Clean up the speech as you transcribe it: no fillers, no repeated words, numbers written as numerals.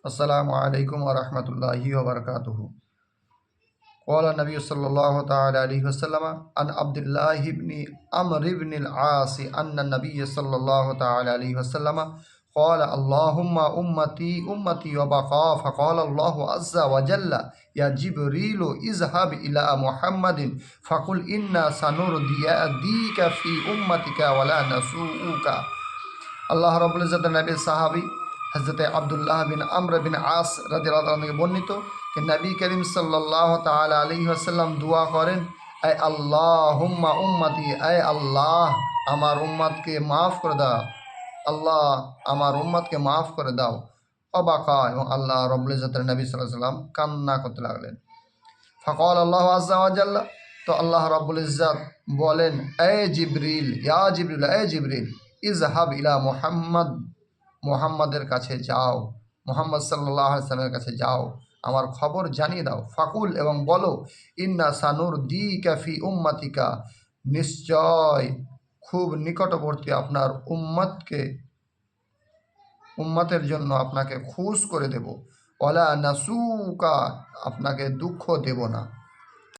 अस्सलामु अलैकुम व रहमतुल्लाहि व बरकातुहू। क़ाला नबी सल्लल्लाहु तआला अलैहि वसल्लम अन अब्दुल्लाह इब्न अम्र इब्न अल-आस अन्न नबी सल्लल्लाहु तआला अलैहि वसल्लम क़ाल अल्लाहुम्मा उम्मती उम्मती व बक़ा फ़क़ाल अल्लाहु अज़्ज़ा व जल्ल या जिब्रील इज़हब इला मुहम्मदिन फ़क़ुल इन्ना सनुरदीका फ़ी उम्मतिका वला नसूउका। আল্লাহ রাব্বুল ইজ্জতের নবীর সাহাবী হযরত আব্দুল্লাহ বিন আমর বিন আস রাদিয়াল্লাহু তাআলা থেকে বর্ণিত যে নবী করিম সাল্লাল্লাহু তাআলা আলাইহি ওয়াসাল্লাম দোয়া করেন, আয় আল্লাহুম্মা উম্মতি, আয় আল্লাহ আমার উম্মতকে মাফ করে দাও, আল্লাহ আমার উম্মতকে মাফ করে দাও। অবাকা, এবং আল্লাহ রাব্বুল ইজ্জতের নবী সাল্লাল্লাহু আলাইহি ওয়াসাল্লাম কান্না করতে লাগলেন। ফাকাল আল্লাহু আযজা ওয়া জাল্লা, তো আল্লাহ রাব্বুল ইজ্জত বলেন, এ জিবরিল, ইয়া জিবরিল, এ জিবরিল, ইজহাব ইলা মুহাম্মদ, মুহাম্মাদের কাছে যাও, মুহাম্মদ সাল্লাল্লাহু আলাইহি ওয়াসাল্লামের কাছে যাও, আমার খবর জানিয়ে দাও। ফাকুল, এবং বলো, ইন্না সানুরদিকা ফি উম্মাতিকা, নিশ্চয় খুব নিকটবর্তী আপনার উম্মতের জন্য আপনাকে খুশ করে দেব। ওয়ালা নাসুকা, আপনাকে দুঃখ দেব না।